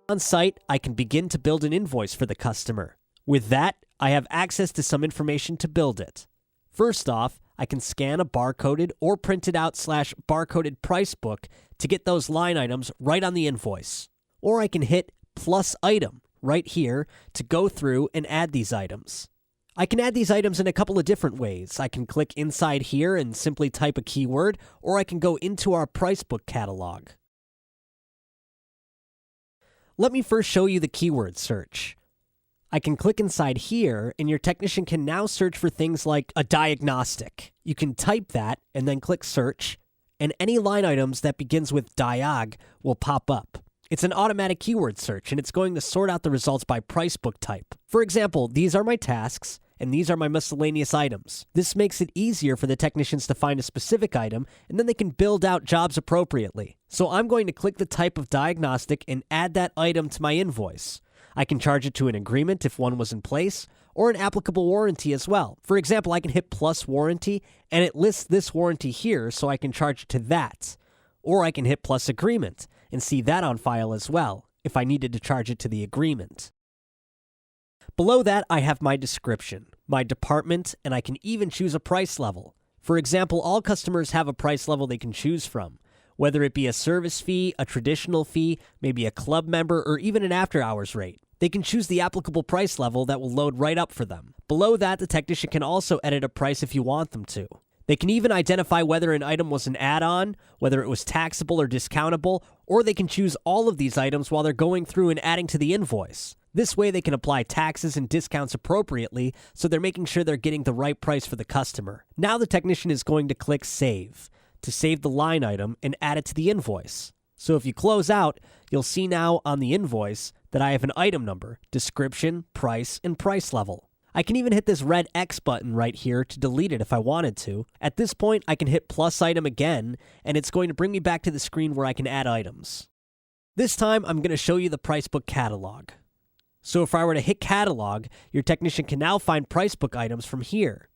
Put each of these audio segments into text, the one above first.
On site, I can begin to build an invoice for the customer. With that, I have access to some information to build it. First off, I can scan a barcoded or printed out /barcoded price book to get those line items right on the invoice. Or I can hit plus item right here to go through and add these items. I can add these items in a couple of different ways. I can click inside here and simply type a keyword, or I can go into our price book catalog. Let me first show you the keyword search. I can click inside here, and your technician can now search for things like a diagnostic. You can type that and then click search, and any line items that begins with diag will pop up. It's an automatic keyword search, and it's going to sort out the results by price book type. For example, these are my tasks, and these are my miscellaneous items. This makes it easier for the technicians to find a specific item, and then they can build out jobs appropriately. So I'm going to click the type of diagnostic and add that item to my invoice. I can charge it to an agreement if one was in place, or an applicable warranty as well. For example, I can hit plus warranty, and it lists this warranty here, so I can charge it to that. Or I can hit plus agreement, and see that on file as well, if I needed to charge it to the agreement. Below that, I have my description, my department, and I can even choose a price level. For example, all customers have a price level they can choose from, whether it be a service fee, a traditional fee, maybe a club member, or even an after-hours rate. They can choose the applicable price level that will load right up for them. Below that, the technician can also edit a price if you want them to. They can even identify whether an item was an add-on, whether it was taxable or discountable, or they can choose all of these items while they're going through and adding to the invoice. This way they can apply taxes and discounts appropriately, so they're making sure they're getting the right price for the customer. Now the technician is going to click Save to save the line item and add it to the invoice. So if you close out, you'll see now on the invoice that I have an item number, description, price, and price level. I can even hit this red X button right here to delete it if I wanted to. At this point, I can hit plus item again, and it's going to bring me back to the screen where I can add items. This time, I'm going to show you the price book catalog. So if I were to hit catalog, your technician can now find price book items from here.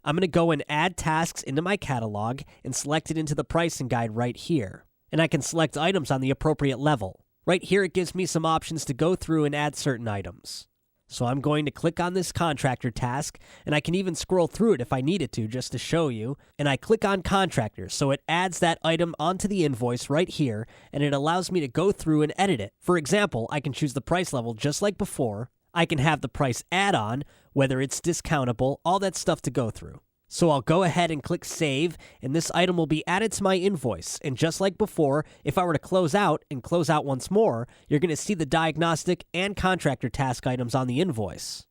I'm going to go and add tasks into my catalog and select it into the pricing guide right here. And I can select items on the appropriate level. Right here, it gives me some options to go through and add certain items. So I'm going to click on this contractor task, and I can even scroll through it if I needed to just to show you. And I click on contractor, so it adds that item onto the invoice right here, and it allows me to go through and edit it. For example, I can choose the price level just like before. I can have the price add-on, whether it's discountable, all that stuff to go through. So I'll go ahead and click Save, and this item will be added to my invoice. And just like before, if I were to close out and close out once more, you're going to see the diagnostic and contractor task items on the invoice.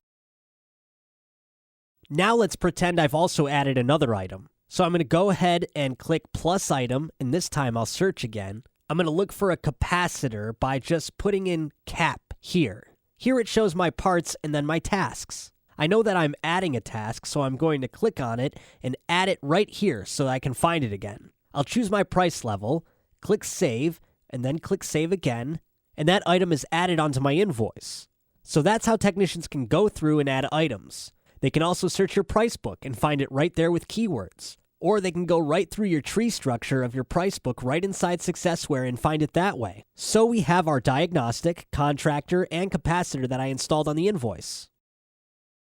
Now let's pretend I've also added another item. So I'm going to go ahead and click plus item, and this time I'll search again. I'm going to look for a capacitor by just putting in cap here. Here it shows my parts and then my tasks. I know that I'm adding a task, so I'm going to click on it and add it right here so I can find it again. I'll choose my price level, click Save, and then click Save again, and that item is added onto my invoice. So that's how technicians can go through and add items. They can also search your price book and find it right there with keywords. Or they can go right through your tree structure of your price book right inside SWRe and find it that way. So we have our diagnostic, contractor, and capacitor that I installed on the invoice.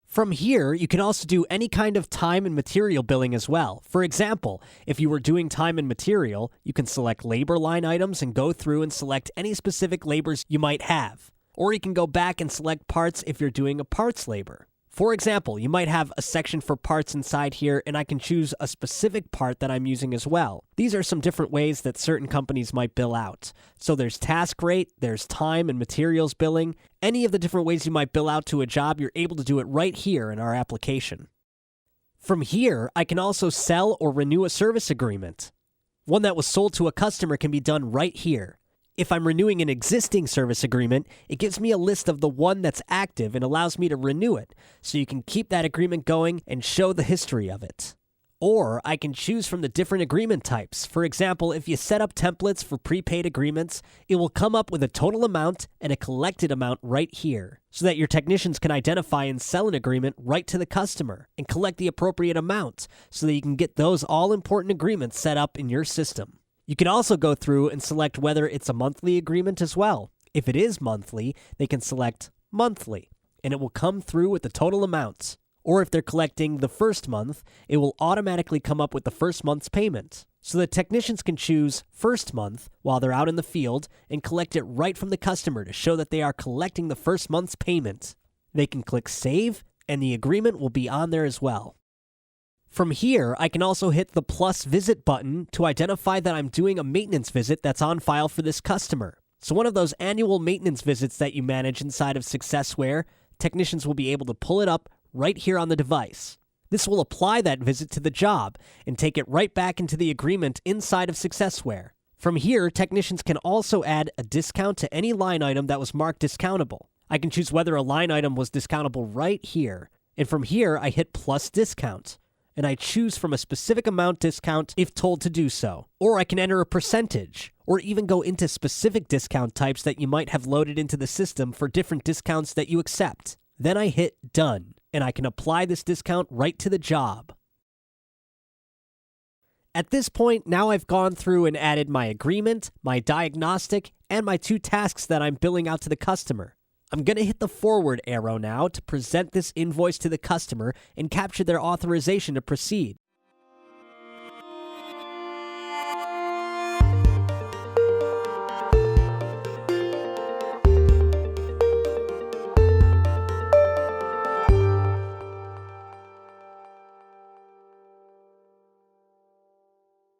From here, you can also do any kind of time and material billing as well. For example, if you were doing time and material, you can select labor line items and go through and select any specific labors you might have. Or you can go back and select parts if you're doing a parts labor. For example, you might have a section for parts inside here, and I can choose a specific part that I'm using as well. These are some different ways that certain companies might bill out. So there's task rate, there's time and materials billing. Any of the different ways you might bill out to a job, you're able to do it right here in our application. From here, I can also sell or renew a service agreement. One that was sold to a customer can be done right here. If I'm renewing an existing service agreement, it gives me a list of the one that's active and allows me to renew it, so you can keep that agreement going and show the history of it. Or I can choose from the different agreement types. For example, if you set up templates for prepaid agreements, it will come up with a total amount and a collected amount right here, so that your technicians can identify and sell an agreement right to the customer and collect the appropriate amount, so that you can get those all-important agreements set up in your system. You can also go through and select whether it's a monthly agreement as well. If it is monthly, they can select monthly, and it will come through with the total amounts. Or if they're collecting the first month, it will automatically come up with the first month's payment. So the technicians can choose first month while they're out in the field and collect it right from the customer to show that they are collecting the first month's payment. They can click save, and the agreement will be on there as well. From here, I can also hit the plus visit button to identify that I'm doing a maintenance visit that's on file for this customer. So one of those annual maintenance visits that you manage inside of SWRe, technicians will be able to pull it up right here on the device. This will apply that visit to the job and take it right back into the agreement inside of SWRe. From here, technicians can also add a discount to any line item that was marked discountable. I can choose whether a line item was discountable right here. And from here, I hit plus discount, and I choose from a specific amount discount if told to do so. Or I can enter a percentage, or even go into specific discount types that you might have loaded into the system for different discounts that you accept. Then I hit done, and I can apply this discount right to the job. At this point, now I've gone through and added my agreement, my diagnostic, and my 2 tasks that I'm billing out to the customer. I'm going to hit the forward arrow now to present this invoice to the customer and capture their authorization to proceed.